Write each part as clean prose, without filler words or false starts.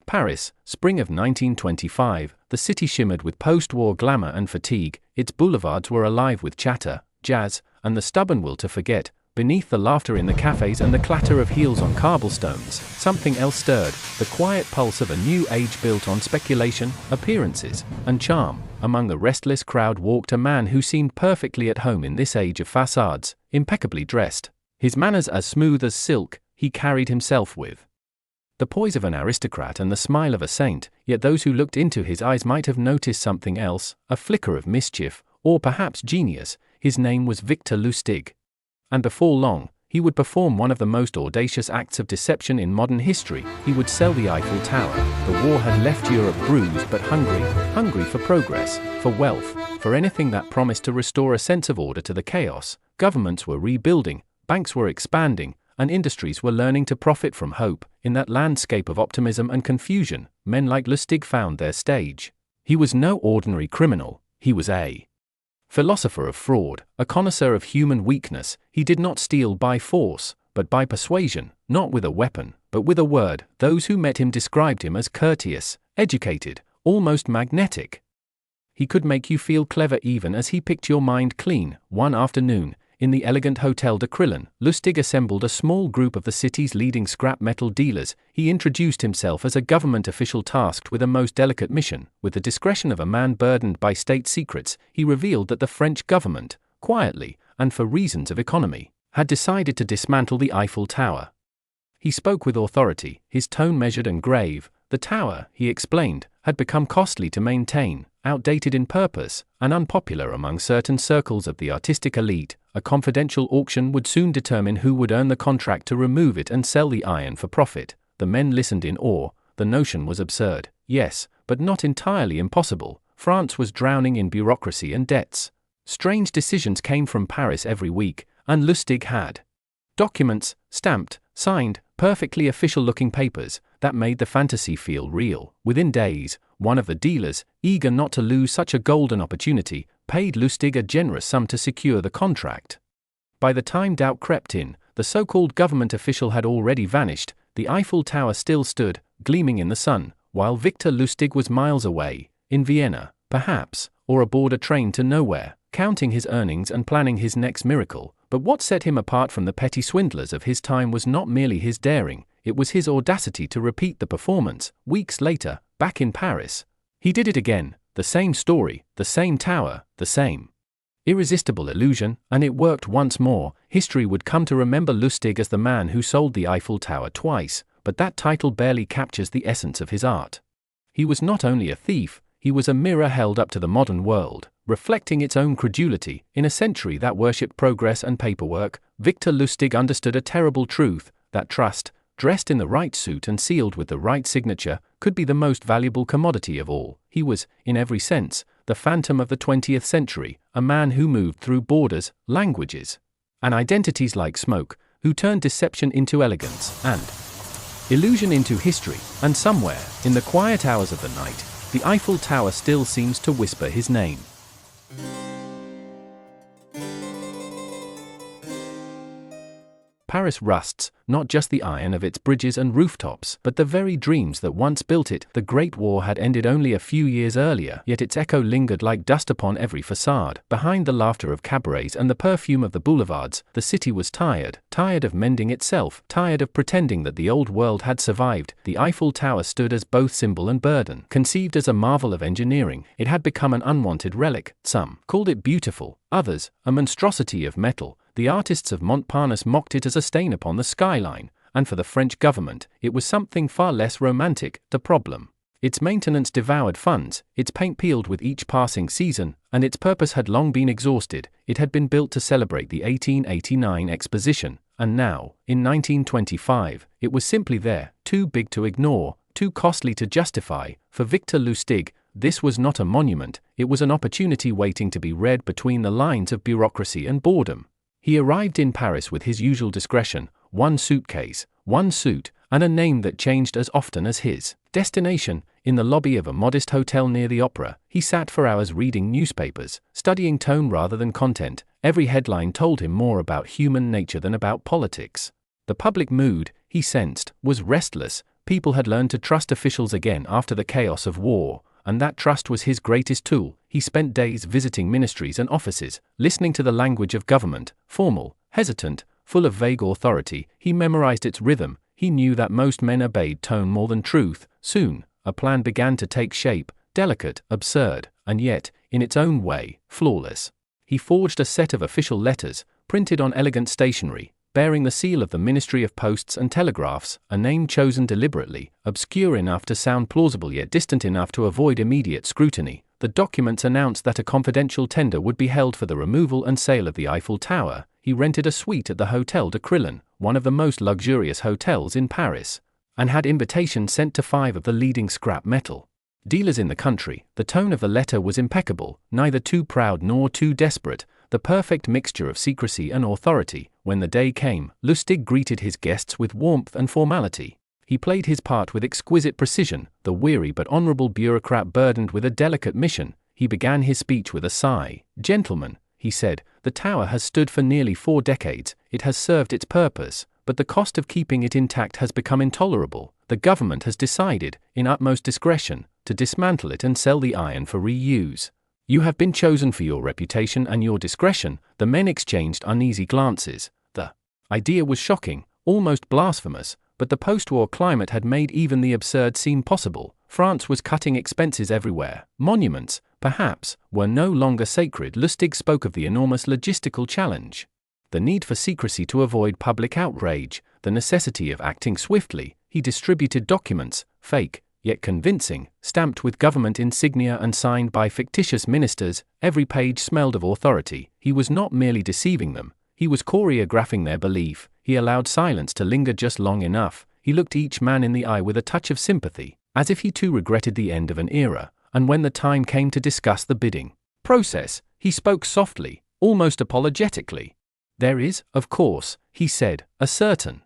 Paris, spring of 1925, the city shimmered with post-war glamour and fatigue. Its boulevards were alive with chatter, jazz, and the stubborn will to forget. Beneath the laughter in the cafes and the clatter of heels on cobblestones, something else stirred, the quiet pulse of a new age built on speculation, appearances, and charm. Among the restless crowd walked a man who seemed perfectly at home in this age of facades, impeccably dressed. His manners as smooth as silk, he carried himself with the poise of an aristocrat and the smile of a saint, yet those who looked into his eyes might have noticed something else, a flicker of mischief, or perhaps genius. His name was Victor Lustig. And before long, he would perform one of the most audacious acts of deception in modern history. He would sell the Eiffel Tower. The war had left Europe bruised but hungry for progress, for wealth, for anything that promised to restore a sense of order to the chaos. Governments were rebuilding, banks were expanding, and industries were learning to profit from hope. In that landscape of optimism and confusion, men like Lustig found their stage. He was no ordinary criminal, he was a philosopher of fraud, a connoisseur of human weakness. He did not steal by force, but by persuasion, not with a weapon, but with a word. Those who met him described him as courteous, educated, almost magnetic. He could make you feel clever even as he picked your mind clean. One afternoon, in the elegant Hotel de Crillon, Lustig assembled a small group of the city's leading scrap metal dealers. He introduced himself as a government official tasked with a most delicate mission. With the discretion of a man burdened by state secrets, he revealed that the French government, quietly, and for reasons of economy, had decided to dismantle the Eiffel Tower. He spoke with authority, his tone measured and grave. The tower, he explained, had become costly to maintain, outdated in purpose, and unpopular among certain circles of the artistic elite. A confidential auction would soon determine who would earn the contract to remove it and sell the iron for profit. The men listened in awe. The notion was absurd, yes, but not entirely impossible. France was drowning in bureaucracy and debts. Strange decisions came from Paris every week, and Lustig had documents, stamped, signed, perfectly official-looking papers, that made the fantasy feel real. Within days, one of the dealers, eager not to lose such a golden opportunity, paid Lustig a generous sum to secure the contract. By the time doubt crept in, the so-called government official had already vanished. The Eiffel Tower still stood, gleaming in the sun, while Victor Lustig was miles away, in Vienna, perhaps, or aboard a train to nowhere, counting his earnings and planning his next miracle. But what set him apart from the petty swindlers of his time was not merely his daring, it was his audacity to repeat the performance. Weeks later, back in Paris, he did it again, the same story, the same tower, the same irresistible illusion, and it worked once more. History would come to remember Lustig as the man who sold the Eiffel Tower twice, but that title barely captures the essence of his art. He was not only a thief, he was a mirror held up to the modern world, reflecting its own credulity. In a century that worshipped progress and paperwork, Victor Lustig understood a terrible truth, that trust, dressed in the right suit and sealed with the right signature, could be the most valuable commodity of all. He was, in every sense, the phantom of the 20th century, a man who moved through borders, languages, and identities like smoke, who turned deception into elegance, and illusion into history. And somewhere, in the quiet hours of the night, the Eiffel Tower still seems to whisper his name. Paris rusts, not just the iron of its bridges and rooftops, but the very dreams that once built it. The Great War had ended only a few years earlier, yet its echo lingered like dust upon every facade. Behind the laughter of cabarets and the perfume of the boulevards, the city was tired of mending itself, tired of pretending that the old world had survived. The Eiffel Tower stood as both symbol and burden. Conceived as a marvel of engineering, it had become an unwanted relic. Some called it beautiful, others, a monstrosity of metal. The artists of Montparnasse mocked it as a stain upon the skyline, and for the French government, it was something far less romantic. The problem: its maintenance devoured funds, its paint peeled with each passing season, and its purpose had long been exhausted. It had been built to celebrate the 1889 Exposition, and now, in 1925, it was simply there, too big to ignore, too costly to justify. For Victor Lustig, this was not a monument, it was an opportunity waiting to be read between the lines of bureaucracy and boredom. He arrived in Paris with his usual discretion, one suitcase, one suit, and a name that changed as often as his destination. In the lobby of a modest hotel near the opera, he sat for hours reading newspapers, studying tone rather than content. Every headline told him more about human nature than about politics. The public mood, he sensed, was restless, People had learned to trust officials again after the chaos of war, and that trust was his greatest tool. He spent days visiting ministries and offices, listening to the language of government, formal, hesitant, full of vague authority. He memorized its rhythm. He knew that most men obeyed tone more than truth. Soon, a plan began to take shape, delicate, absurd, and yet, in its own way, flawless. He forged a set of official letters, printed on elegant stationery, bearing the seal of the Ministry of Posts and Telegraphs, a name chosen deliberately, obscure enough to sound plausible yet distant enough to avoid immediate scrutiny. The documents announced that a confidential tender would be held for the removal and sale of the Eiffel Tower. He rented a suite at the Hôtel de Crillon, one of the most luxurious hotels in Paris, and had invitations sent to 5 of the leading scrap metal dealers in the country. The tone of the letter was impeccable, neither too proud nor too desperate, the perfect mixture of secrecy and authority. When the day came, Lustig greeted his guests with warmth and formality. He played his part with exquisite precision, the weary but honorable bureaucrat burdened with a delicate mission. He began his speech with a sigh. "Gentlemen," he said, "the tower has stood for nearly 4 decades, it has served its purpose, but the cost of keeping it intact has become intolerable. The government has decided, in utmost discretion, to dismantle it and sell the iron for reuse. You have been chosen for your reputation and your discretion." The men exchanged uneasy glances. The idea was shocking, almost blasphemous, but the post-war climate had made even the absurd seem possible. France was cutting expenses everywhere. Monuments, perhaps, were no longer sacred. Lustig spoke of the enormous logistical challenge, the need for secrecy to avoid public outrage, the necessity of acting swiftly. He distributed documents, fake, yet convincing, stamped with government insignia and signed by fictitious ministers. Every page smelled of authority. He was not merely deceiving them, he was choreographing their belief. He allowed silence to linger just long enough. He looked each man in the eye with a touch of sympathy, as if he too regretted the end of an era. And when the time came to discuss the bidding process, he spoke softly, almost apologetically. "There is, of course," he said, "a certain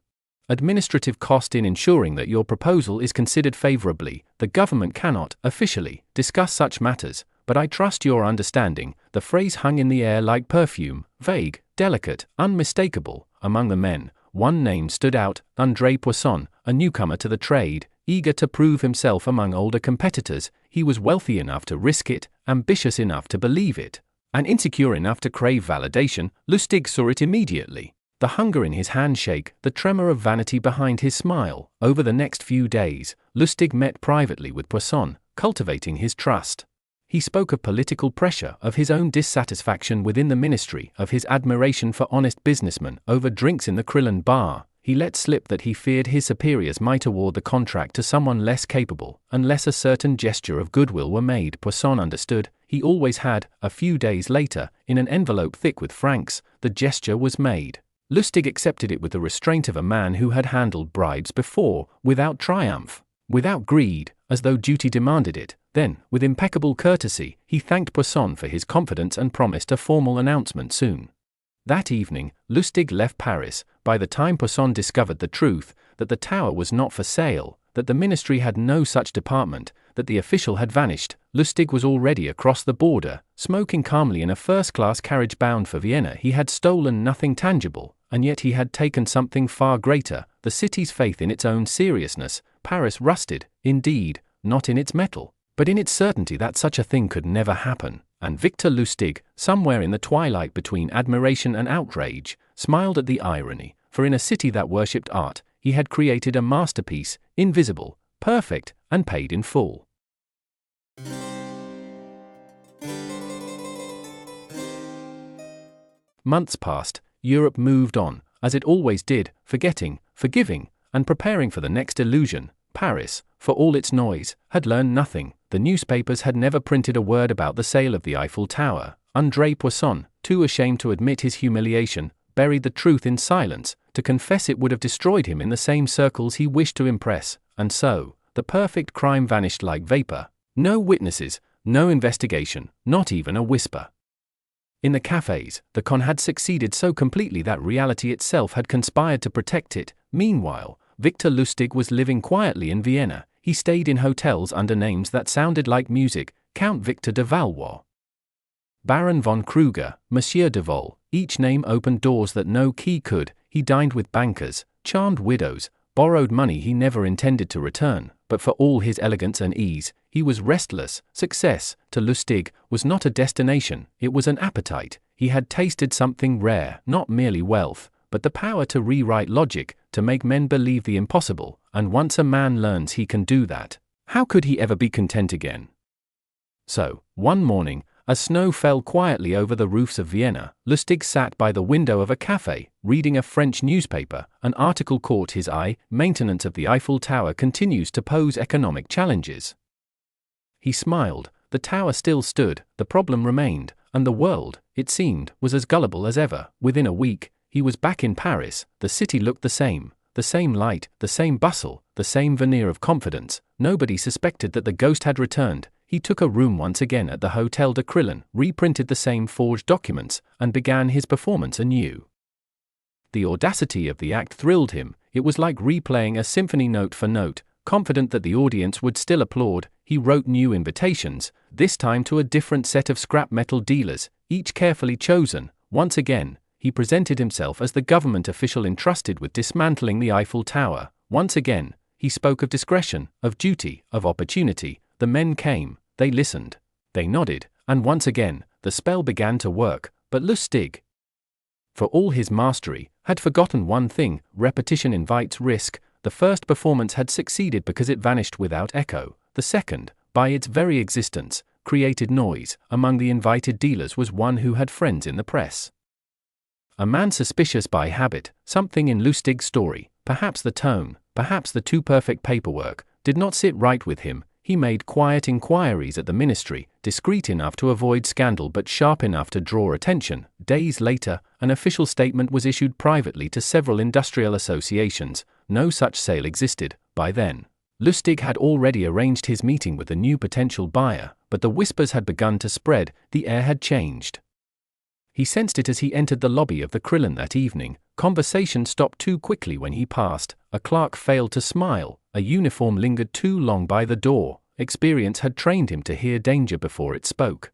administrative cost in ensuring that your proposal is considered favorably. The government cannot, officially, discuss such matters, but I trust your understanding." The phrase hung in the air like perfume, vague, delicate, unmistakable. Among the men, one name stood out: André Poisson, a newcomer to the trade, eager to prove himself among older competitors. He was wealthy enough to risk it, ambitious enough to believe it, and insecure enough to crave validation. Lustig saw it immediately. The hunger in his handshake, the tremor of vanity behind his smile. Over the next few days, Lustig met privately with Poisson, cultivating his trust. He spoke of political pressure, of his own dissatisfaction within the ministry, of his admiration for honest businessmen. Over drinks in the Crillon bar, he let slip that he feared his superiors might award the contract to someone less capable, unless a certain gesture of goodwill were made. Poisson understood. He always had. A few days later, in an envelope thick with francs, the gesture was made. Lustig accepted it with the restraint of a man who had handled bribes before, without triumph, without greed, as though duty demanded it. Then, with impeccable courtesy, he thanked Poisson for his confidence and promised a formal announcement soon. That evening, Lustig left Paris. By the time Poisson discovered the truth, that the tower was not for sale, that the ministry had no such department, that the official had vanished, Lustig was already across the border, smoking calmly in a first-class carriage bound for Vienna. He had stolen nothing tangible, and yet he had taken something far greater: the city's faith in its own seriousness. Paris rusted, indeed, not in its metal, but in its certainty that such a thing could never happen. And Victor Lustig, somewhere in the twilight between admiration and outrage, smiled at the irony, for in a city that worshipped art, he had created a masterpiece, invisible, perfect, and paid in full. Months passed. Europe moved on, as it always did, forgetting, forgiving, and preparing for the next illusion. Paris, for all its noise, had learned nothing. The newspapers had never printed a word about the sale of the Eiffel Tower. André Poisson, too ashamed to admit his humiliation, buried the truth in silence. To confess it would have destroyed him in the same circles he wished to impress, and so, the perfect crime vanished like vapor. No witnesses, no investigation, not even a whisper. In the cafes, the con had succeeded so completely that reality itself had conspired to protect it. Meanwhile, Victor Lustig was living quietly in Vienna. He stayed in hotels under names that sounded like music: Count Victor de Valois, Baron von Kruger, Monsieur de Vol. Each name opened doors that no key could. He dined with bankers, charmed widows, borrowed money he never intended to return, but for all his elegance and ease, he was restless. Success, to Lustig, was not a destination, it was an appetite. He had tasted something rare, not merely wealth, but the power to rewrite logic, to make men believe the impossible, and once a man learns he can do that, how could he ever be content again? So, one morning, as snow fell quietly over the roofs of Vienna, Lustig sat by the window of a café, reading a French newspaper. An article caught his eye: maintenance of the Eiffel Tower continues to pose economic challenges. He smiled. The tower still stood, the problem remained, and the world, it seemed, was as gullible as ever. Within a week, he was back in Paris. The city looked the same light, the same bustle, the same veneer of confidence. Nobody suspected that the ghost had returned. He took a room once again at the Hotel de Crillon, reprinted the same forged documents, and began his performance anew. The audacity of the act thrilled him. It was like replaying a symphony note for note. Confident that the audience would still applaud, he wrote new invitations, this time to a different set of scrap metal dealers, each carefully chosen. Once again, he presented himself as the government official entrusted with dismantling the Eiffel Tower. Once again, he spoke of discretion, of duty, of opportunity. The men came, they listened, they nodded, and once again, the spell began to work. But Lustig, for all his mastery, had forgotten one thing: repetition invites risk. The first performance had succeeded because it vanished without echo. The second, by its very existence, created noise. Among the invited dealers was one who had friends in the press. A man suspicious by habit. Something in Lustig's story, perhaps the tone, perhaps the too perfect paperwork, did not sit right with him. He made quiet inquiries at the ministry, discreet enough to avoid scandal but sharp enough to draw attention. Days later, an official statement was issued privately to several industrial associations. No such sale existed. By then, Lustig had already arranged his meeting with the new potential buyer, but the whispers had begun to spread. The air had changed. He sensed it as he entered the lobby of the Crillon that evening. Conversation stopped too quickly when he passed. A clerk failed to smile. A uniform lingered too long by the door. Experience had trained him to hear danger before it spoke.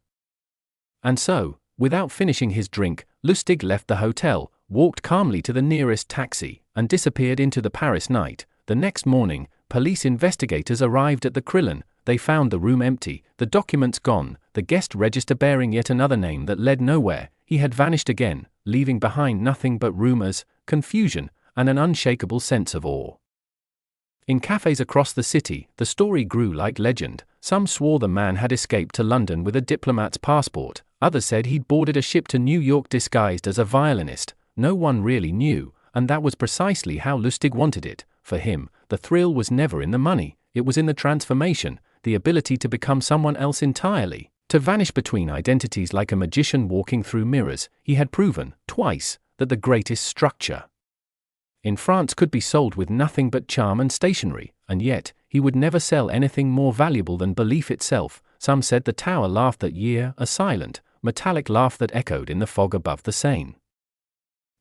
And so, without finishing his drink, Lustig left the hotel, walked calmly to the nearest taxi, and disappeared into the Paris night. The next morning, police investigators arrived at the Crillon. They found the room empty, the documents gone, the guest register bearing yet another name that led nowhere. He had vanished again, leaving behind nothing but rumors, confusion, and an unshakable sense of awe. In cafes across the city, the story grew like legend. Some swore the man had escaped to London with a diplomat's passport. Others said he'd boarded a ship to New York disguised as a violinist. No one really knew, and that was precisely how Lustig wanted it. For him, the thrill was never in the money, it was in the transformation, the ability to become someone else entirely, to vanish between identities like a magician walking through mirrors. He had proven, twice, that the greatest structure in France could be sold with nothing but charm and stationery, and yet, he would never sell anything more valuable than belief itself. Some said the tower laughed that year, a silent, metallic laugh that echoed in the fog above the Seine.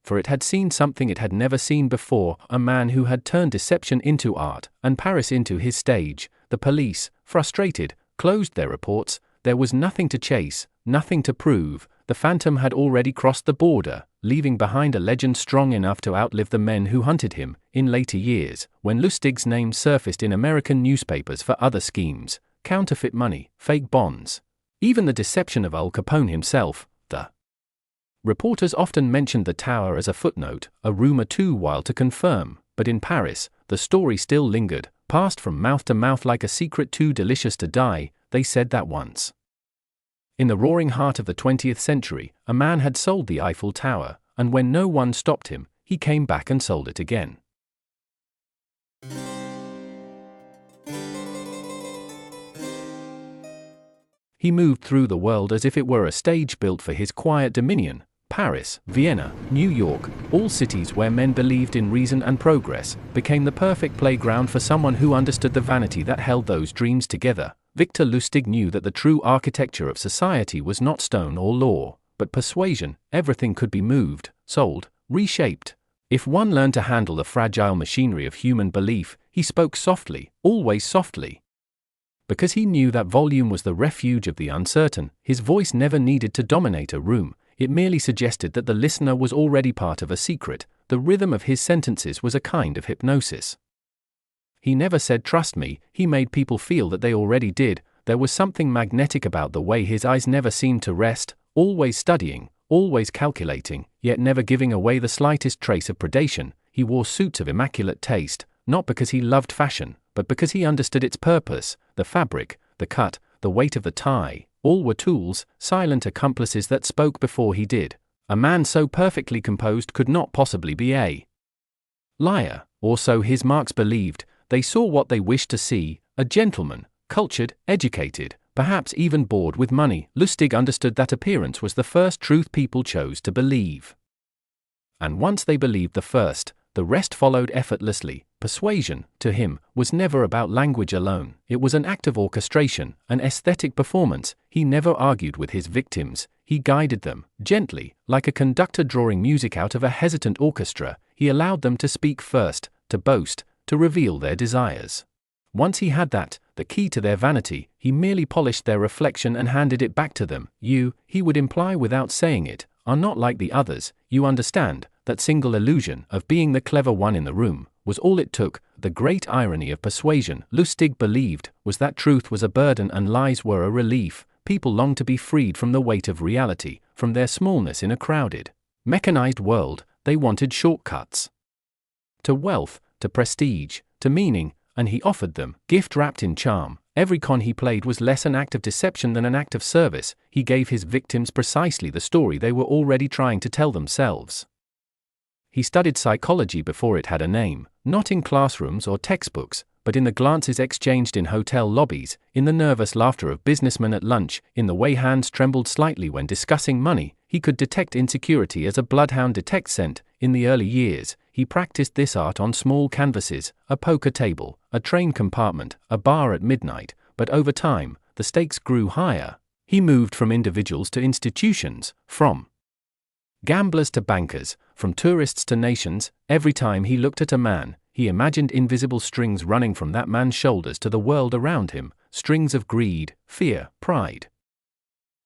For it had seen something it had never seen before, a man who had turned deception into art, and Paris into his stage. The police, frustrated, closed their reports. There was nothing to chase, nothing to prove. The phantom had already crossed the border, leaving behind a legend strong enough to outlive the men who hunted him. In later years, when Lustig's name surfaced in American newspapers for other schemes, counterfeit money, fake bonds, even the deception of Al Capone himself, the reporters often mentioned the tower as a footnote, a rumor too wild to confirm. But in Paris, the story still lingered, passed from mouth to mouth like a secret too delicious to die. They said that once, in the roaring heart of the 20th century, a man had sold the Eiffel Tower, and when no one stopped him, he came back and sold it again. He moved through the world as if it were a stage built for his quiet dominion. Paris, Vienna, New York, all cities where men believed in reason and progress, became the perfect playground for someone who understood the vanity that held those dreams together. Victor Lustig knew that the true architecture of society was not stone or law, but persuasion. Everything could be moved, sold, reshaped. If one learned to handle the fragile machinery of human belief, he spoke softly, always softly. Because he knew that volume was the refuge of the uncertain, his voice never needed to dominate a room. It merely suggested that the listener was already part of a secret. The rhythm of his sentences was a kind of hypnosis. He never said trust me, he made people feel that they already did. There was something magnetic about the way his eyes never seemed to rest, always studying, always calculating, yet never giving away the slightest trace of predation. He wore suits of immaculate taste, not because he loved fashion, but because he understood its purpose. The fabric, the cut, the weight of the tie, all were tools, silent accomplices that spoke before he did. A man so perfectly composed could not possibly be a liar, or so his marks believed. They saw what they wished to see, a gentleman, cultured, educated, perhaps even bored with money. Lustig understood that appearance was the first truth people chose to believe. And once they believed the first, the rest followed effortlessly. Persuasion, to him, was never about language alone. It was an act of orchestration, an aesthetic performance. He never argued with his victims. He guided them, gently, like a conductor drawing music out of a hesitant orchestra. He allowed them to speak first, to boast, to reveal their desires. Once he had that, the key to their vanity, he merely polished their reflection and handed it back to them. You, he would imply without saying it, are not like the others. You understand, that single illusion of being the clever one in the room was all it took. The great irony of persuasion, Lustig believed, was that truth was a burden and lies were a relief. People longed to be freed from the weight of reality, from their smallness in a crowded, mechanized world. They wanted shortcuts to wealth, to prestige, to meaning, and he offered them, gift wrapped in charm. Every con he played was less an act of deception than an act of service. He gave his victims precisely the story they were already trying to tell themselves. He studied psychology before it had a name, not in classrooms or textbooks, but in the glances exchanged in hotel lobbies, in the nervous laughter of businessmen at lunch, in the way hands trembled slightly when discussing money. He could detect insecurity as a bloodhound detects scent. In the early years, he practiced this art on small canvases, a poker table, a train compartment, a bar at midnight, but over time, the stakes grew higher. He moved from individuals to institutions, from gamblers to bankers, from tourists to nations. Every time he looked at a man, he imagined invisible strings running from that man's shoulders to the world around him, strings of greed, fear, pride,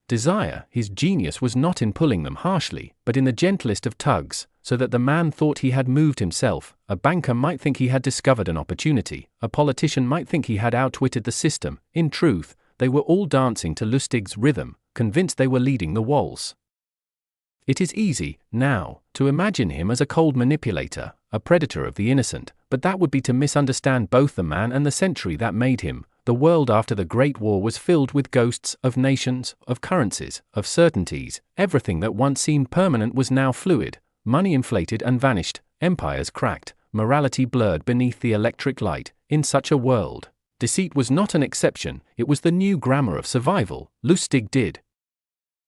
desire. His genius was not in pulling them harshly, but in the gentlest of tugs, so that the man thought he had moved himself. A banker might think he had discovered an opportunity, a politician might think he had outwitted the system. In truth, they were all dancing to Lustig's rhythm, convinced they were leading the waltz. It is easy, now, to imagine him as a cold manipulator, a predator of the innocent, but that would be to misunderstand both the man and the century that made him. The world after the Great War was filled with ghosts of nations, of currencies, of certainties. Everything that once seemed permanent was now fluid. Money inflated and vanished, empires cracked, morality blurred beneath the electric light. In such a world, deceit was not an exception, it was the new grammar of survival. Lustig did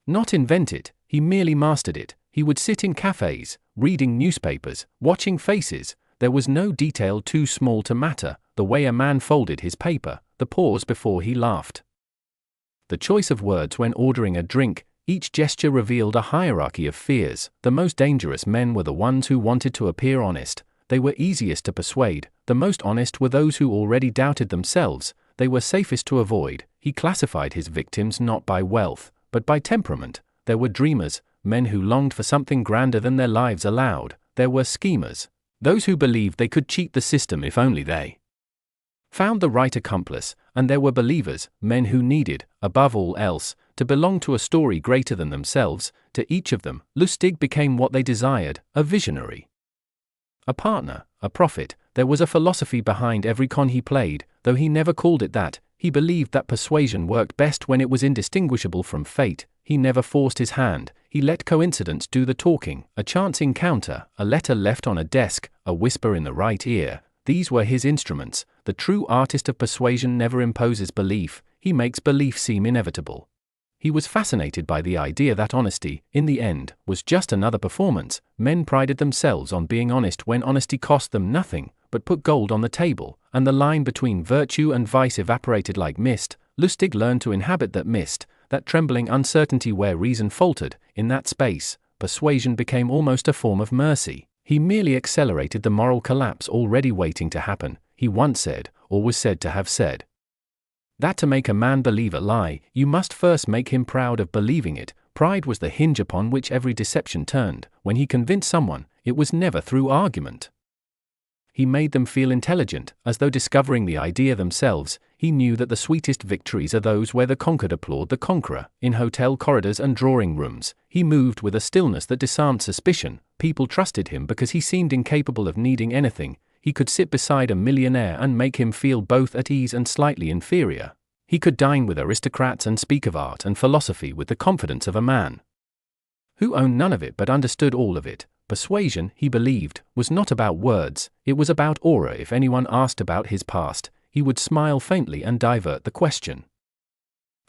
not invent it, he merely mastered it. He would sit in cafes, reading newspapers, watching faces. There was no detail too small to matter, the way a man folded his paper, the pause before he laughed, the choice of words when ordering a drink. Each gesture revealed a hierarchy of fears. The most dangerous men were the ones who wanted to appear honest. They were easiest to persuade. The most honest were those who already doubted themselves. They were safest to avoid. He classified his victims not by wealth, but by temperament. There were dreamers, men who longed for something grander than their lives allowed. There were schemers, those who believed they could cheat the system if only they found the right accomplice. And there were believers, men who needed, above all else, to belong to a story greater than themselves. To each of them, Lustig became what they desired, a visionary, a partner, a prophet. There was a philosophy behind every con he played, though he never called it that. He believed that persuasion worked best when it was indistinguishable from fate. He never forced his hand, he let coincidence do the talking. A chance encounter, a letter left on a desk, a whisper in the right ear. These were his instruments. The true artist of persuasion never imposes belief, he makes belief seem inevitable. He was fascinated by the idea that honesty, in the end, was just another performance. Men prided themselves on being honest when honesty cost them nothing, but put gold on the table, and the line between virtue and vice evaporated like mist. Lustig learned to inhabit that mist, that trembling uncertainty where reason faltered. In that space, persuasion became almost a form of mercy. He merely accelerated the moral collapse already waiting to happen. He once said, or was said to have said, that to make a man believe a lie, you must first make him proud of believing it. Pride was the hinge upon which every deception turned. When he convinced someone, it was never through argument. He made them feel intelligent, as though discovering the idea themselves. He knew that the sweetest victories are those where the conquered applaud the conqueror. In hotel corridors and drawing rooms, he moved with a stillness that disarmed suspicion. People trusted him because he seemed incapable of needing anything. He could sit beside a millionaire and make him feel both at ease and slightly inferior. He could dine with aristocrats and speak of art and philosophy with the confidence of a man who owned none of it but understood all of it. Persuasion, he believed, was not about words, it was about aura. If anyone asked about his past, he would smile faintly and divert the question.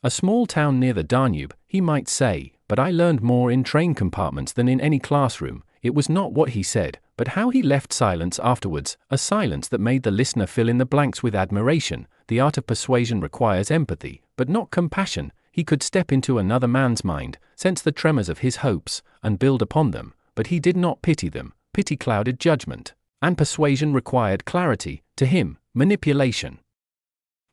A small town near the Danube, he might say, but I learned more in train compartments than in any classroom. It was not what he said, but how he left silence afterwards, a silence that made the listener fill in the blanks with admiration. The art of persuasion requires empathy, but not compassion. He could step into another man's mind, sense the tremors of his hopes, and build upon them, but he did not pity them. Pity clouded judgment, and persuasion required clarity. To him, manipulation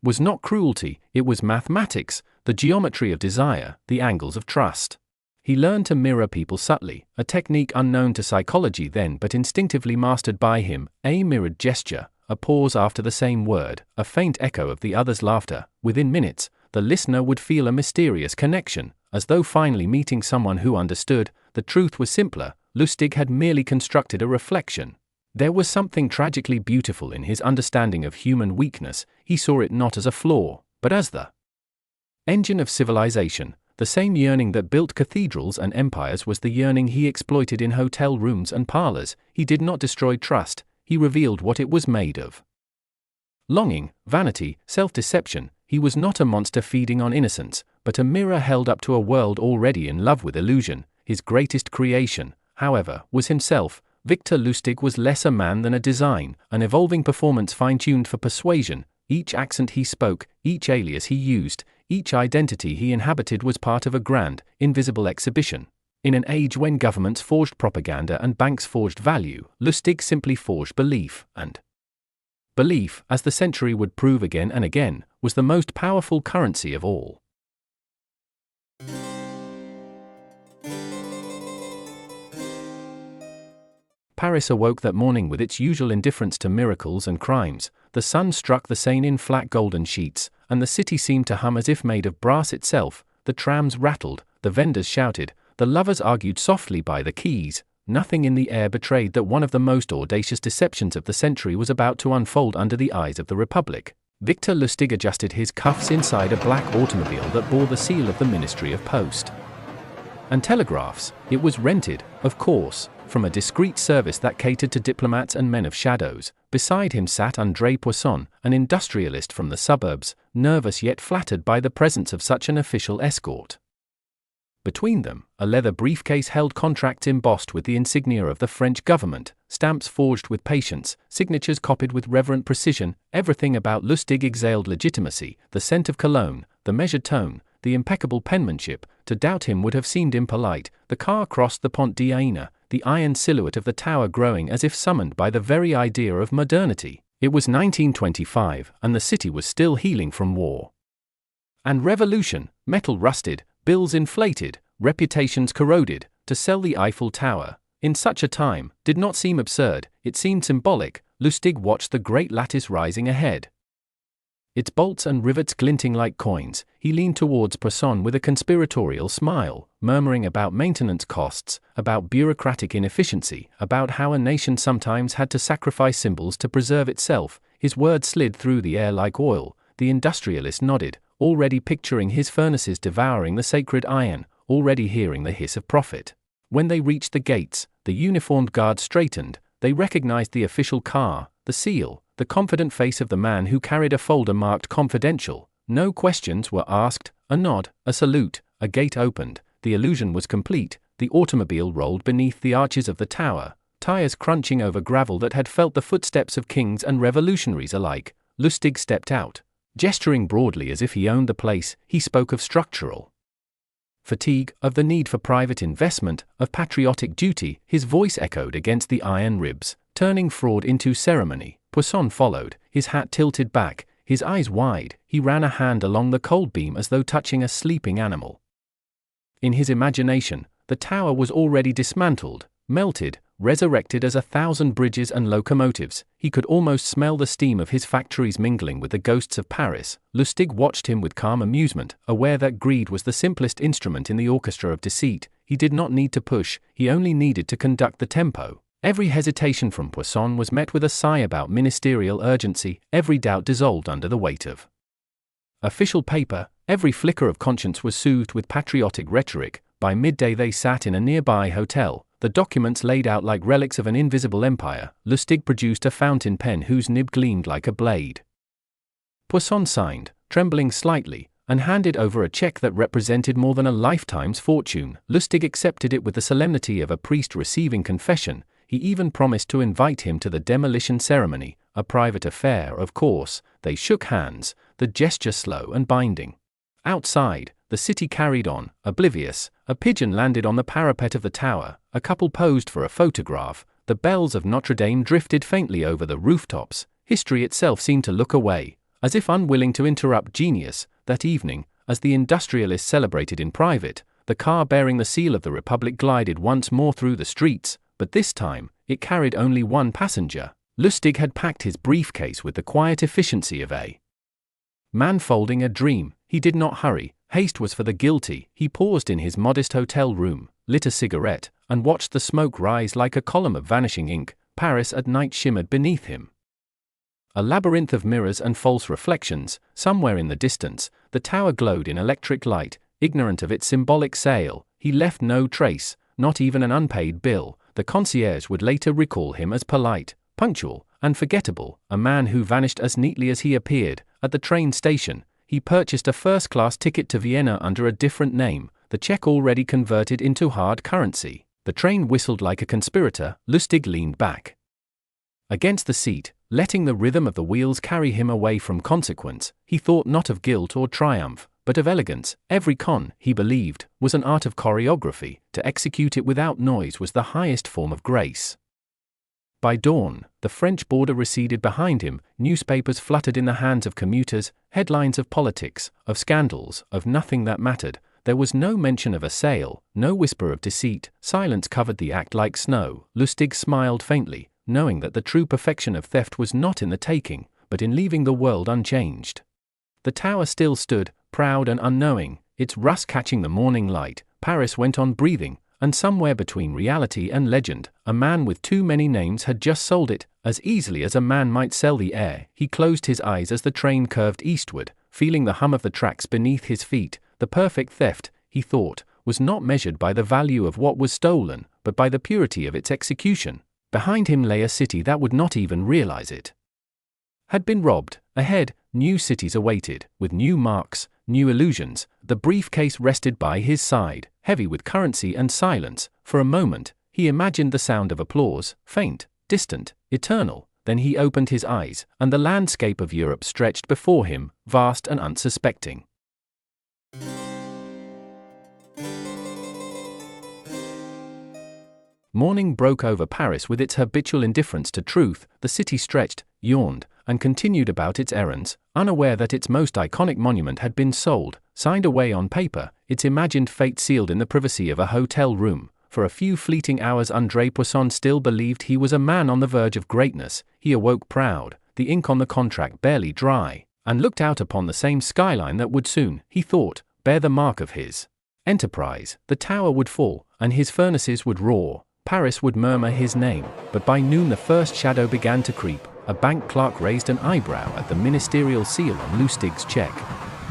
was not cruelty, it was mathematics, the geometry of desire, the angles of trust. He learned to mirror people subtly, a technique unknown to psychology then but instinctively mastered by him. A mirrored gesture, a pause after the same word, a faint echo of the other's laughter. Within minutes, the listener would feel a mysterious connection, as though finally meeting someone who understood. The truth was simpler. Lustig had merely constructed a reflection. There was something tragically beautiful in his understanding of human weakness. He saw it not as a flaw, but as the engine of civilization. The same yearning that built cathedrals and empires was the yearning he exploited in hotel rooms and parlors. He did not destroy trust, he revealed what it was made of. Longing, vanity, self-deception. He was not a monster feeding on innocence, but a mirror held up to a world already in love with illusion. His greatest creation, however, was himself. Victor Lustig was less a man than a design, an evolving performance fine-tuned for persuasion. Each accent he spoke, each alias he used, each identity he inhabited was part of a grand, invisible exhibition. In an age when governments forged propaganda and banks forged value, Lustig simply forged belief, and belief, as the century would prove again and again, was the most powerful currency of all. Paris awoke that morning with its usual indifference to miracles and crimes. The sun struck the Seine in flat golden sheets, and the city seemed to hum as if made of brass itself. The trams rattled, the vendors shouted, the lovers argued softly by the quays. Nothing in the air betrayed that one of the most audacious deceptions of the century was about to unfold under the eyes of the Republic. Victor Lustig adjusted his cuffs inside a black automobile that bore the seal of the Ministry of Post and Telegraphs. It was rented, of course, from a discreet service that catered to diplomats and men of shadows. Beside him sat André Poisson, an industrialist from the suburbs, nervous yet flattered by the presence of such an official escort. Between them, a leather briefcase held contracts embossed with the insignia of the French government, stamps forged with patience, signatures copied with reverent precision. Everything about Lustig exhaled legitimacy, the scent of cologne, the measured tone, the impeccable penmanship. To doubt him would have seemed impolite. The car crossed the Pont d'Iéna, the iron silhouette of the tower growing as if summoned by the very idea of modernity. It was 1925, and the city was still healing from war and revolution. Metal rusted, bills inflated, reputations corroded. To sell the Eiffel Tower, in such a time, did not seem absurd, it seemed symbolic. Lustig watched the great lattice rising ahead, its bolts and rivets glinting like coins. He leaned towards Poisson with a conspiratorial smile, murmuring about maintenance costs, about bureaucratic inefficiency, about how a nation sometimes had to sacrifice symbols to preserve itself. His words slid through the air like oil. The industrialist nodded, already picturing his furnaces devouring the sacred iron, already hearing the hiss of profit. When they reached the gates, the uniformed guard straightened. They recognized the official car, the seal, the confident face of the man who carried a folder marked confidential. No questions were asked. A nod, a salute, a gate opened. The illusion was complete. The automobile rolled beneath the arches of the tower, tires crunching over gravel that had felt the footsteps of kings and revolutionaries alike. Lustig stepped out. Gesturing broadly as if he owned the place, he spoke of structural fatigue, of the need for private investment, of patriotic duty. His voice echoed against the iron ribs, turning fraud into ceremony. Poisson followed, his hat tilted back, his eyes wide. He ran a hand along the cold beam as though touching a sleeping animal. In his imagination, the tower was already dismantled, melted, resurrected as 1,000 bridges and locomotives. He could almost smell the steam of his factories mingling with the ghosts of Paris. Lustig watched him with calm amusement, aware that greed was the simplest instrument in the orchestra of deceit. He did not need to push, he only needed to conduct the tempo. Every hesitation from Poisson was met with a sigh about ministerial urgency, every doubt dissolved under the weight of official paper, every flicker of conscience was soothed with patriotic rhetoric. By midday they sat in a nearby hotel, the documents laid out like relics of an invisible empire. Lustig produced a fountain pen whose nib gleamed like a blade. Poisson signed, trembling slightly, and handed over a check that represented more than a lifetime's fortune. Lustig accepted it with the solemnity of a priest receiving confession. He even promised to invite him to the demolition ceremony, a private affair, of course. They shook hands, the gesture slow and binding. Outside, the city carried on, oblivious. A pigeon landed on the parapet of the tower, a couple posed for a photograph, the bells of Notre Dame drifted faintly over the rooftops. History itself seemed to look away, as if unwilling to interrupt genius. That evening, as the industrialists celebrated in private, the car bearing the seal of the Republic glided once more through the streets, but this time, it carried only one passenger. Lustig had packed his briefcase with the quiet efficiency of a man folding a dream. He did not hurry. Haste was for the guilty. He paused in his modest hotel room, lit a cigarette, and watched the smoke rise like a column of vanishing ink. Paris at night shimmered beneath him. A labyrinth of mirrors and false reflections. Somewhere in the distance, the tower glowed in electric light. Ignorant of its symbolic sale, he left no trace, not even an unpaid bill. The concierge would later recall him as polite, punctual, unforgettable, a man who vanished as neatly as he appeared. At the train station, he purchased a first-class ticket to Vienna under a different name, the check already converted into hard currency. The train whistled like a conspirator. Lustig leaned back against the seat, letting the rhythm of the wheels carry him away from consequence. He thought not of guilt or triumph, but of elegance. Every con, he believed, was an art of choreography. To execute it without noise was the highest form of grace. By dawn, the French border receded behind him. Newspapers fluttered in the hands of commuters, headlines of politics, of scandals, of nothing that mattered. There was no mention of a sale, no whisper of deceit. Silence covered the act like snow. Lustig smiled faintly, knowing that the true perfection of theft was not in the taking, but in leaving the world unchanged. The tower still stood, proud and unknowing, its rust catching the morning light. Paris went on breathing, and somewhere between reality and legend, a man with too many names had just sold it, as easily as a man might sell the air. He closed his eyes as the train curved eastward, feeling the hum of the tracks beneath his feet. The perfect theft, he thought, was not measured by the value of what was stolen, but by the purity of its execution. Behind him lay a city that would not even realize it had been robbed. Ahead, new cities awaited, with new marks, new illusions. The briefcase rested by his side, heavy with currency and silence. For a moment, he imagined the sound of applause, faint, distant, eternal. Then he opened his eyes, and the landscape of Europe stretched before him, vast and unsuspecting. Morning broke over Paris with its habitual indifference to truth. The city stretched, yawned, and continued about its errands, unaware that its most iconic monument had been sold, signed away on paper, its imagined fate sealed in the privacy of a hotel room. For a few fleeting hours André Poisson still believed he was a man on the verge of greatness. He awoke proud, the ink on the contract barely dry, and looked out upon the same skyline that would soon, he thought, bear the mark of his enterprise. The tower would fall, and his furnaces would roar. Paris would murmur his name, but by noon the first shadow began to creep. A bank clerk raised an eyebrow at the ministerial seal on Lustig's check.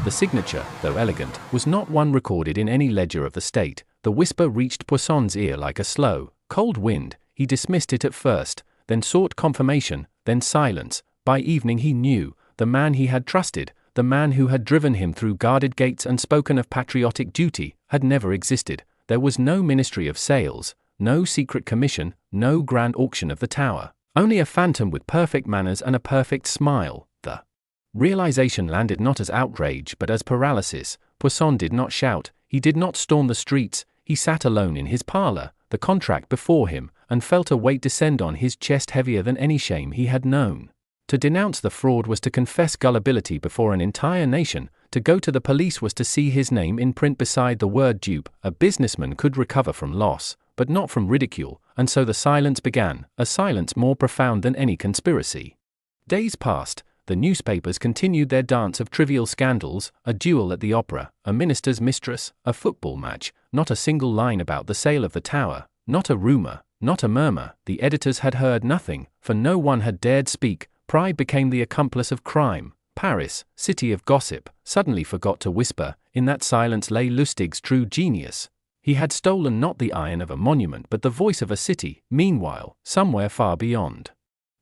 The signature, though elegant, was not one recorded in any ledger of the state. The whisper reached Poisson's ear like a slow, cold wind. He dismissed it at first, then sought confirmation, then silence. By evening he knew, the man he had trusted, the man who had driven him through guarded gates and spoken of patriotic duty, had never existed. There was no ministry of sales, no secret commission, no grand auction of the tower. Only a phantom with perfect manners and a perfect smile. The realization landed not as outrage but as paralysis. Poisson did not shout, he did not storm the streets, he sat alone in his parlor, the contract before him, and felt a weight descend on his chest heavier than any shame he had known. To denounce the fraud was to confess gullibility before an entire nation. To go to the police was to see his name in print beside the word dupe. A businessman could recover from loss, but not from ridicule. And so the silence began, a silence more profound than any conspiracy. Days passed. The newspapers continued their dance of trivial scandals, a duel at the opera, a minister's mistress, a football match, not a single line about the sale of the tower, not a rumor, not a murmur. The editors had heard nothing, for no one had dared speak. Pride became the accomplice of crime. Paris, city of gossip, suddenly forgot to whisper. In that silence lay Lustig's true genius. He had stolen not the iron of a monument but the voice of a city. Meanwhile, somewhere far beyond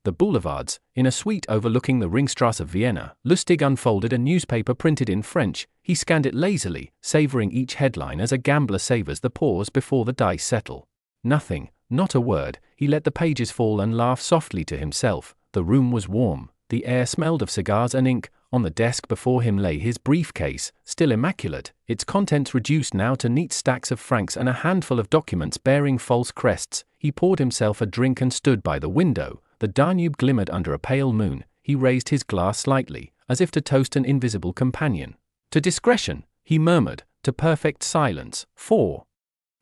the boulevards, in a suite overlooking the Ringstrasse of Vienna, Lustig unfolded a newspaper printed in French. He scanned it lazily, savoring each headline as a gambler savors the pause before the dice settle. Nothing, not a word. He let the pages fall and laughed softly to himself. The room was warm. The air smelled of cigars and ink. On the desk before him lay his briefcase, still immaculate, its contents reduced now to neat stacks of francs and a handful of documents bearing false crests. He poured himself a drink and stood by the window. The Danube glimmered under a pale moon. He raised his glass slightly, as if to toast an invisible companion. To discretion, he murmured, to perfect silence. 4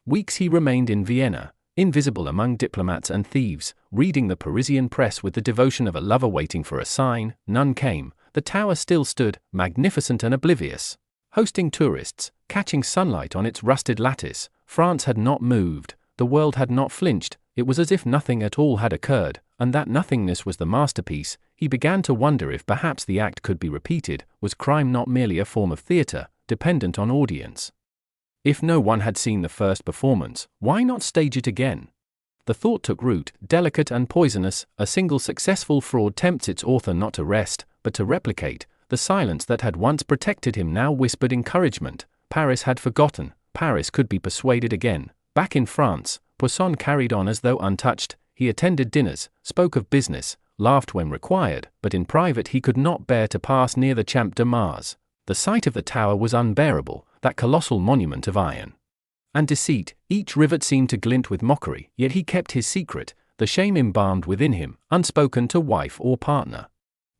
weeks he remained in Vienna, invisible among diplomats and thieves, reading the Parisian press with the devotion of a lover waiting for a sign. None came. The tower still stood, magnificent and oblivious, hosting tourists, catching sunlight on its rusted lattice. France had not moved. The world had not flinched. It was as if nothing at all had occurred, and that nothingness was the masterpiece. He began to wonder if perhaps the act could be repeated. Was crime not merely a form of theatre, dependent on audience? If no one had seen the first performance, why not stage it again? The thought took root, delicate and poisonous. A single successful fraud tempts its author not to rest, but to replicate. The silence that had once protected him now whispered encouragement. Paris had forgotten. Paris could be persuaded again. Back in France, Poisson carried on as though untouched. He attended dinners, spoke of business, laughed when required, but in private he could not bear to pass near the Champ de Mars. The sight of the tower was unbearable, that colossal monument of iron and deceit. Each rivet seemed to glint with mockery, yet he kept his secret, the shame embalmed within him, unspoken to wife or partner.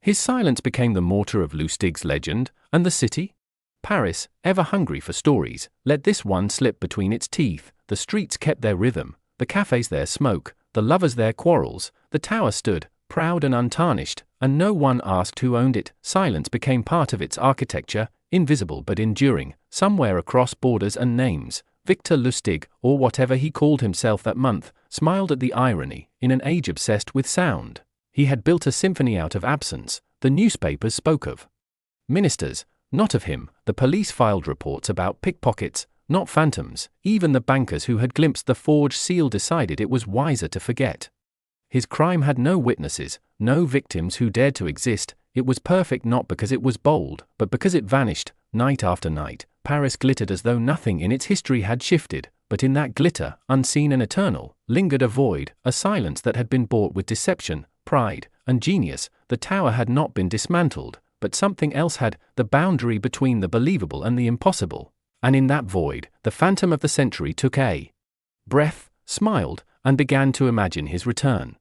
His silence became the mortar of Lustig's legend. And the city? Paris, ever hungry for stories, let this one slip between its teeth. The streets kept their rhythm, the cafes their smoke, the lovers their quarrels. The tower stood, proud and untarnished, and no one asked who owned it. Silence became part of its architecture, invisible but enduring, somewhere across borders and names. Victor Lustig, or whatever he called himself that month, smiled at the irony. In an age obsessed with sound, he had built a symphony out of absence. The newspapers spoke of ministers, not of him. The police filed reports about pickpockets, not phantoms. Even the bankers who had glimpsed the forged seal decided it was wiser to forget. His crime had no witnesses, no victims who dared to exist. It was perfect not because it was bold, but because it vanished. Night after night, Paris glittered as though nothing in its history had shifted, but in that glitter, unseen and eternal, lingered a void, a silence that had been bought with deception, pride, and genius. The tower had not been dismantled, but something else had, the boundary between the believable and the impossible. And in that void, the phantom of the century took a breath, smiled, and began to imagine his return.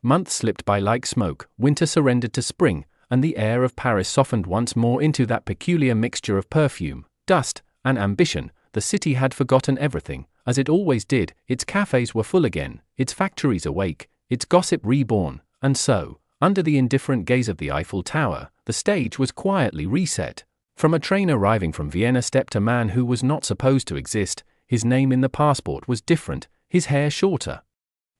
Months slipped by like smoke. Winter surrendered to spring, and the air of Paris softened once more into that peculiar mixture of perfume, dust, and ambition. The city had forgotten everything, as it always did. Its cafes were full again, its factories awake, its gossip reborn, and so, under the indifferent gaze of the Eiffel Tower, the stage was quietly reset. From a train arriving from Vienna stepped a man who was not supposed to exist. His name in the passport was different, his hair shorter,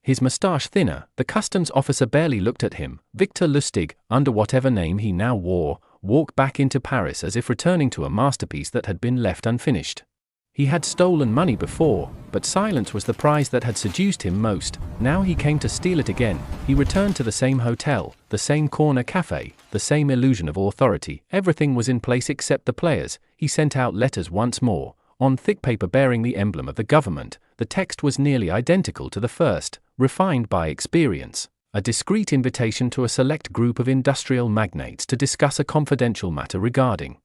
his moustache thinner. The customs officer barely looked at him. Victor Lustig, under whatever name he now wore, walked back into Paris as if returning to a masterpiece that had been left unfinished. He had stolen money before, but silence was the prize that had seduced him most. Now he came to steal it again. He returned to the same hotel, the same corner cafe, the same illusion of authority. Everything was in place except the players. He sent out letters once more, on thick paper bearing the emblem of the government. The text was nearly identical to the first, refined by experience. A discreet invitation to a select group of industrial magnates to discuss a confidential matter regarding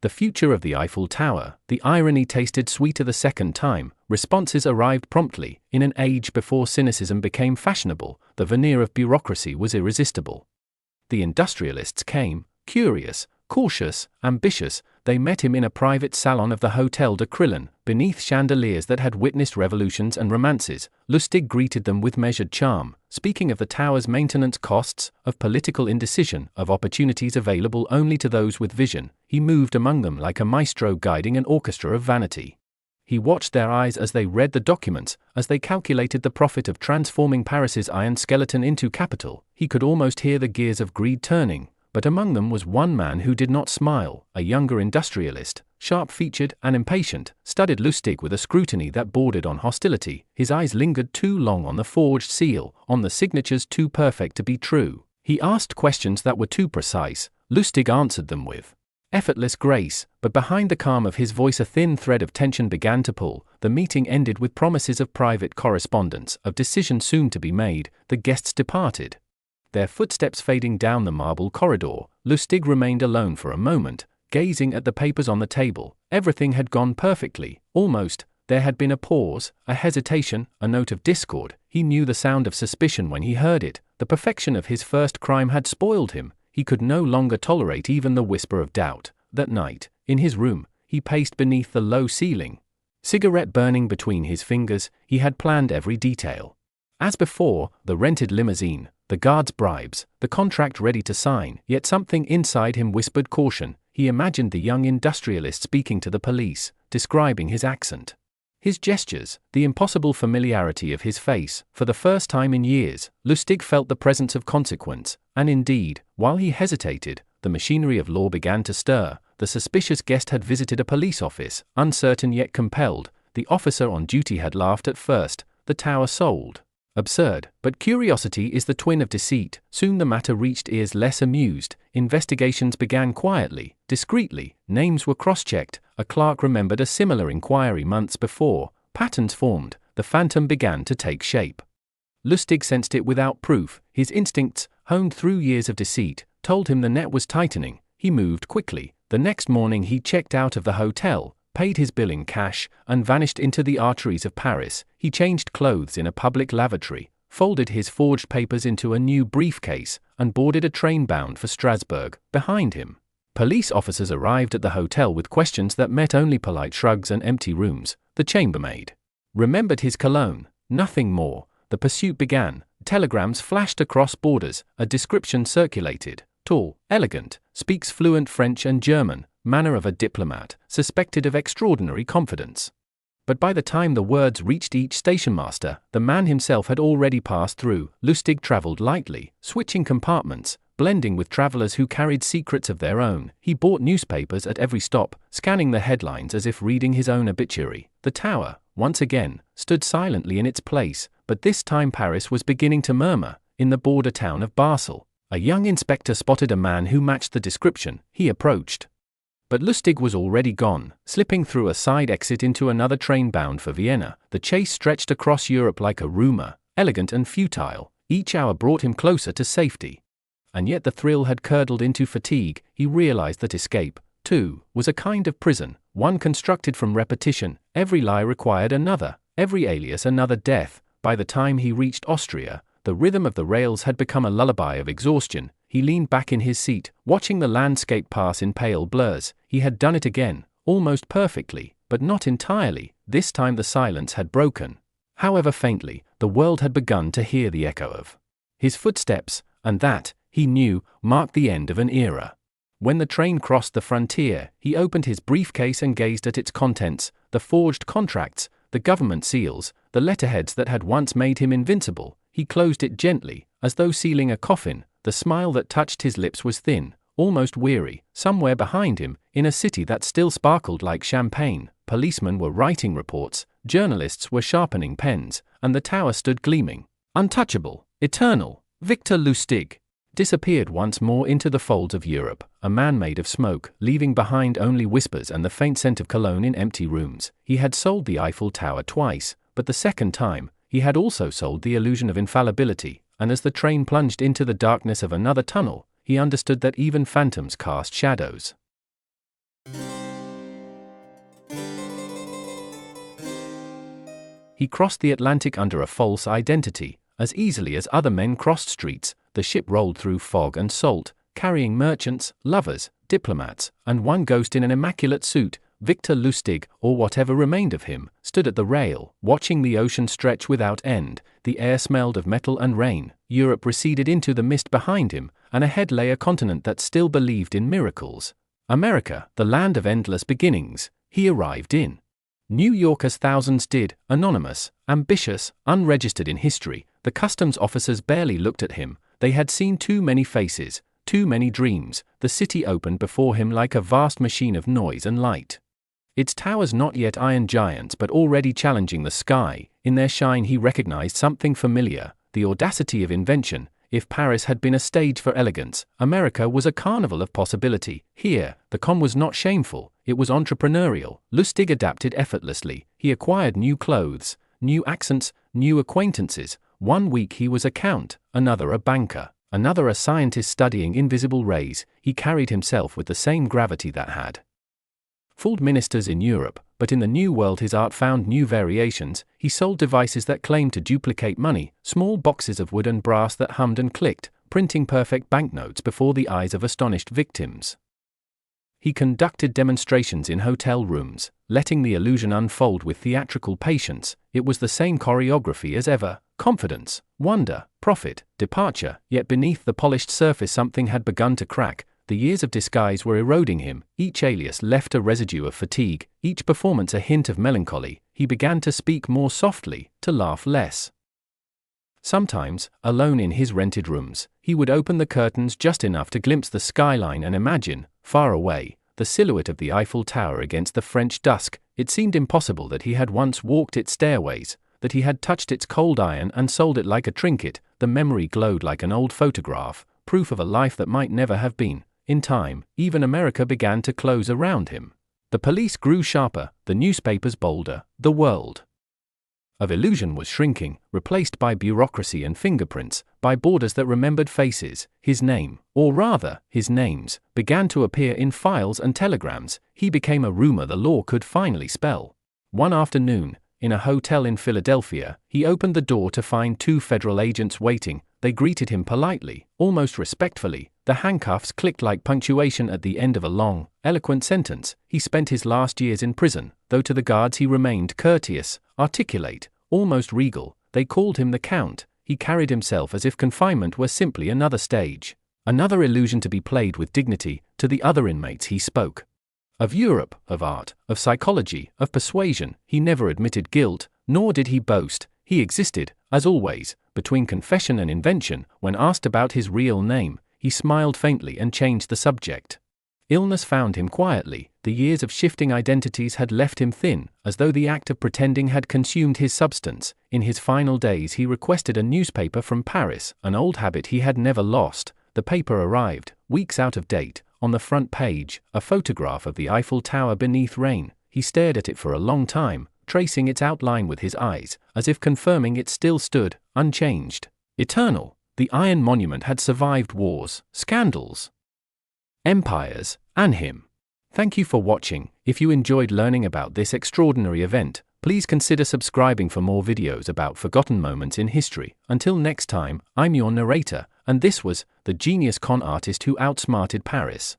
the future of the Eiffel Tower. The irony tasted sweeter the second time. Responses arrived promptly. In an age before cynicism became fashionable, the veneer of bureaucracy was irresistible. The industrialists came, curious, cautious, ambitious, they met him in a private salon of the Hotel de Crillon, beneath chandeliers that had witnessed revolutions and romances. Lustig greeted them with measured charm, speaking of the tower's maintenance costs, of political indecision, of opportunities available only to those with vision. He moved among them like a maestro guiding an orchestra of vanity. He watched their eyes as they read the documents, as they calculated the profit of transforming Paris's iron skeleton into capital. He could almost hear the gears of greed turning. But among them was one man who did not smile, a younger industrialist, sharp-featured and impatient, studied Lustig with a scrutiny that bordered on hostility. His eyes lingered too long on the forged seal, on the signatures too perfect to be true. He asked questions that were too precise. Lustig answered them with effortless grace, but behind the calm of his voice a thin thread of tension began to pull. The meeting ended with promises of private correspondence, of decisions soon to be made. The guests departed. Their footsteps fading down the marble corridor, Lustig remained alone for a moment, gazing at the papers on the table. Everything had gone perfectly, almost. There had been a pause, a hesitation, a note of discord. He knew the sound of suspicion when he heard it. The perfection of his first crime had spoiled him. He could no longer tolerate even the whisper of doubt. That night, in his room, he paced beneath the low ceiling. Cigarette burning between his fingers, he had planned every detail. As before, the rented limousine, the guard's bribes, the contract ready to sign, yet something inside him whispered caution. He imagined the young industrialist speaking to the police, describing his accent, his gestures, the impossible familiarity of his face. For the first time in years, Lustig felt the presence of consequence, and indeed, while he hesitated, the machinery of law began to stir. The suspicious guest had visited a police office, uncertain yet compelled. The officer on duty had laughed at first. The tower sold. Absurd, but curiosity is the twin of deceit. Soon the matter reached ears less amused. Investigations began quietly, discreetly. Names were cross-checked. A clerk remembered a similar inquiry months before. Patterns formed. The phantom began to take shape. Lustig sensed it without proof. His instincts, honed through years of deceit, told him the net was tightening. He moved quickly. The next morning he checked out of the hotel, paid his bill in cash, and vanished into the arteries of Paris. He changed clothes in a public lavatory, folded his forged papers into a new briefcase, and boarded a train bound for Strasbourg. Behind him, police officers arrived at the hotel with questions that met only polite shrugs and empty rooms. The chambermaid remembered his cologne, nothing more. The pursuit began. Telegrams flashed across borders. A description circulated. Tall, elegant, speaks fluent French and German, manner of a diplomat, suspected of extraordinary confidence. But by the time the words reached each stationmaster, the man himself had already passed through. Lustig traveled lightly, switching compartments, blending with travelers who carried secrets of their own. He bought newspapers at every stop, scanning the headlines as if reading his own obituary. The tower, once again, stood silently in its place, but this time Paris was beginning to murmur. In the border town of Basel, a young inspector spotted a man who matched the description. He approached. But Lustig was already gone, slipping through a side exit into another train bound for Vienna. The chase stretched across Europe like a rumor, elegant and futile. Each hour brought him closer to safety. And yet the thrill had curdled into fatigue. He realized that escape, too, was a kind of prison, one constructed from repetition. Every lie required another, every alias another death. By the time he reached Austria, the rhythm of the rails had become a lullaby of exhaustion. He leaned back in his seat, watching the landscape pass in pale blurs. He had done it again, almost perfectly, but not entirely. This time the silence had broken. However faintly, the world had begun to hear the echo of his footsteps, and that, he knew, marked the end of an era. When the train crossed the frontier, he opened his briefcase and gazed at its contents, the forged contracts, the government seals, the letterheads that had once made him invincible. He closed it gently, as though sealing a coffin. The smile that touched his lips was thin, almost weary. Somewhere behind him, in a city that still sparkled like champagne, policemen were writing reports, journalists were sharpening pens, and the tower stood gleaming, untouchable, eternal. Victor Lustig disappeared once more into the folds of Europe, a man made of smoke, leaving behind only whispers and the faint scent of cologne in empty rooms. He had sold the Eiffel Tower twice, but the second time, he had also sold the illusion of infallibility. And as the train plunged into the darkness of another tunnel, he understood that even phantoms cast shadows. He crossed the Atlantic under a false identity, as easily as other men crossed streets. The ship rolled through fog and salt, carrying merchants, lovers, diplomats, and one ghost in an immaculate suit. Victor Lustig, or whatever remained of him, stood at the rail, watching the ocean stretch without end. The air smelled of metal and rain. Europe receded into the mist behind him, and ahead lay a continent that still believed in miracles. America, the land of endless beginnings, he arrived in. New York as thousands did, anonymous, ambitious, unregistered in history. The customs officers barely looked at him. They had seen too many faces, too many dreams. The city opened before him like a vast machine of noise and light. Its towers not yet iron giants but already challenging the sky. In their shine he recognized something familiar, the audacity of invention. If Paris had been a stage for elegance, America was a carnival of possibility. Here, the con was not shameful, it was entrepreneurial. Lustig adapted effortlessly. He acquired new clothes, new accents, new acquaintances. 1 week he was a count, another a banker, another a scientist studying invisible rays. He carried himself with the same gravity that had fooled ministers in Europe, but in the New World his art found new variations. He sold devices that claimed to duplicate money, small boxes of wood and brass that hummed and clicked, printing perfect banknotes before the eyes of astonished victims. He conducted demonstrations in hotel rooms, letting the illusion unfold with theatrical patience. It was the same choreography as ever: confidence, wonder, profit, departure. Yet beneath the polished surface something had begun to crack. The years of disguise were eroding him. Each alias left a residue of fatigue, each performance a hint of melancholy. He began to speak more softly, to laugh less. Sometimes, alone in his rented rooms, he would open the curtains just enough to glimpse the skyline and imagine, far away, the silhouette of the Eiffel Tower against the French dusk. It seemed impossible that he had once walked its stairways, that he had touched its cold iron and sold it like a trinket. The memory glowed like an old photograph, proof of a life that might never have been. In time, even America began to close around him. The police grew sharper, the newspapers bolder. The world of illusion was shrinking, replaced by bureaucracy and fingerprints, by borders that remembered faces. His name, or rather, his names, began to appear in files and telegrams. He became a rumor the law could finally spell. One afternoon, in a hotel in Philadelphia, he opened the door to find 2 federal agents waiting. They greeted him politely, almost respectfully. The handcuffs clicked like punctuation at the end of a long, eloquent sentence. He spent his last years in prison, though to the guards he remained courteous, articulate, almost regal. They called him the Count. He carried himself as if confinement were simply another stage, another illusion to be played with dignity. To the other inmates he spoke of Europe, of art, of psychology, of persuasion. He never admitted guilt, nor did he boast. He existed, as always, between confession and invention. When asked about his real name, he smiled faintly and changed the subject. Illness found him quietly. The years of shifting identities had left him thin, as though the act of pretending had consumed his substance. In his final days he requested a newspaper from Paris, an old habit he had never lost. The paper arrived, weeks out of date. On the front page, a photograph of the Eiffel Tower beneath rain. He stared at it for a long time, tracing its outline with his eyes, as if confirming it still stood, unchanged, eternal. The Iron Monument had survived wars, scandals, empires, and him. Thank you for watching. If you enjoyed learning about this extraordinary event, please consider subscribing for more videos about forgotten moments in history. Until next time, I'm your narrator, and this was The Genius Con Artist Who Outsmarted Paris.